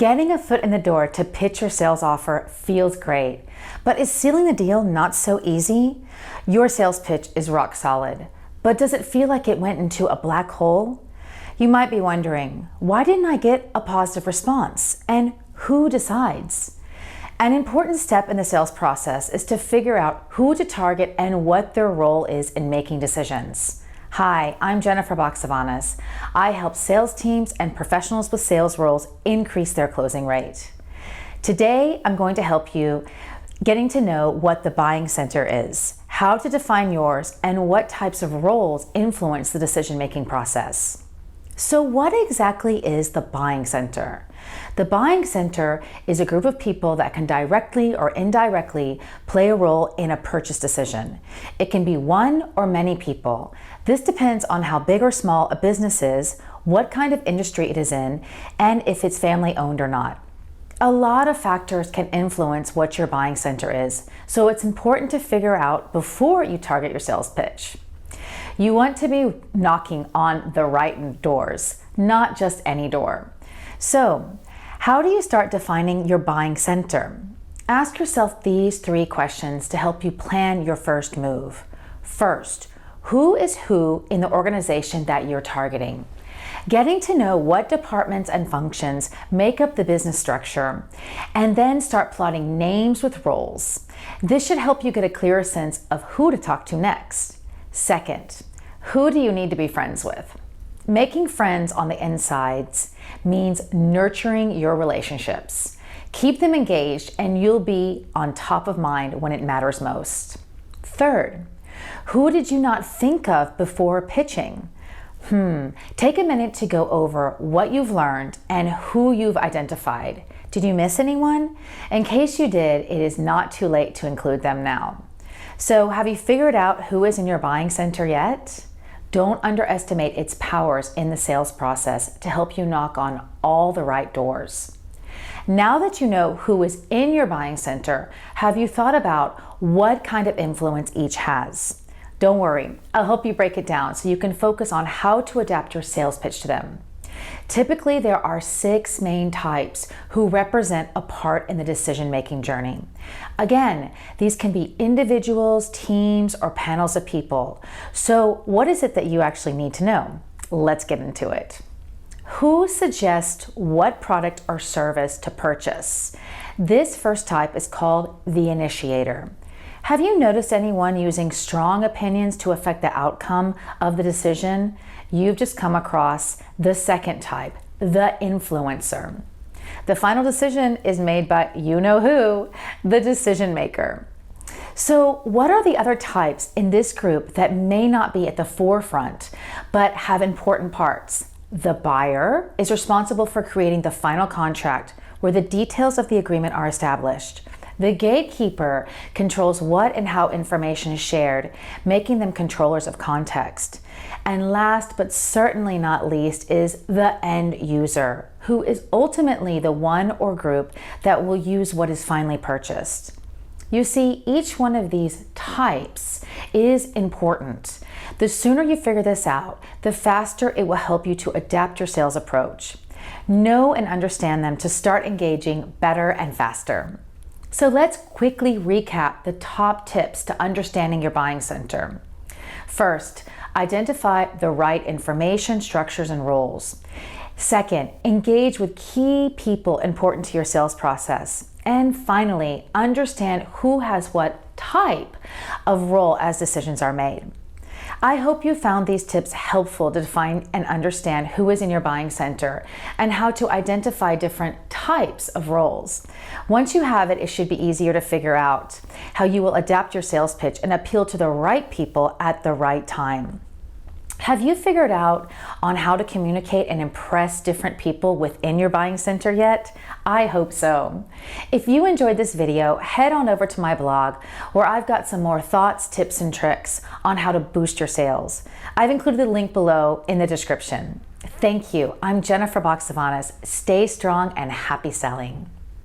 Getting a foot in the door to pitch your sales offer feels great, but is sealing the deal not so easy? Your sales pitch is rock solid, but does it feel like it went into a black hole? You might be wondering, why didn't I get a positive response? And who decides? An important step in the sales process is to figure out who to target and what their role is in making decisions. Hi, I'm Jennifer Baxavanis. I help sales teams and professionals with sales roles increase their closing rate. Today, I'm going to help you getting to know what the buying center is, how to define yours, and what types of roles influence the decision-making process. So what exactly is the buying center? The buying center is a group of people that can directly or indirectly play a role in a purchase decision. It can be one or many people. This depends on how big or small a business is, what kind of industry it is in, and if it's family owned or not. A lot of factors can influence what your buying center is, so it's important to figure out before you target your sales pitch. You want to be knocking on the right doors, not just any door. So, how do you start defining your buying center? Ask yourself these 3 questions to help you plan your first move. First, who is who in the organization that you're targeting? Getting to know what departments and functions make up the business structure, and then start plotting names with roles. This should help you get a clearer sense of who to talk to next. Second, who do you need to be friends with? Making friends on the insides means nurturing your relationships. Keep them engaged and you'll be on top of mind when it matters most. Third, who did you not think of before pitching? Take a minute to go over what you've learned and who you've identified. Did you miss anyone? In case you did, it is not too late to include them now. So have you figured out who is in your buying center yet? Don't underestimate its powers in the sales process to help you knock on all the right doors. Now that you know who is in your buying center, have you thought about what kind of influence each has? Don't worry, I'll help you break it down so you can focus on how to adapt your sales pitch to them. Typically, there are 6 main types who represent a part in the decision-making journey. Again, these can be individuals, teams, or panels of people. So what is it that you actually need to know? Let's get into it. Who suggests what product or service to purchase? This first type is called the initiator. Have you noticed anyone using strong opinions to affect the outcome of the decision? You've just come across the second type, the influencer. The final decision is made by you-know-who, the decision maker. So what are the other types in this group that may not be at the forefront, but have important parts? The buyer is responsible for creating the final contract where the details of the agreement are established. The gatekeeper controls what and how information is shared, making them controllers of context. And last but certainly not least is the end user, who is ultimately the one or group that will use what is finally purchased. You see, each one of these types is important. The sooner you figure this out, the faster it will help you to adapt your sales approach. Know and understand them to start engaging better and faster. So let's quickly recap the top tips to understanding your buying center. First, identify the right information, structures, and roles. Second, engage with key people important to your sales process. And finally, understand who has what type of role as decisions are made. I hope you found these tips helpful to define and understand who is in your buying center and how to identify different types of roles. Once you have it, it should be easier to figure out how you will adapt your sales pitch and appeal to the right people at the right time. Have you figured out on how to communicate and impress different people within your buying center yet? I hope so. If you enjoyed this video, head on over to my blog where I've got some more thoughts, tips, and tricks on how to boost your sales. I've included the link below in the description. Thank you. I'm Jennifer Baxavanis. Stay strong and happy selling.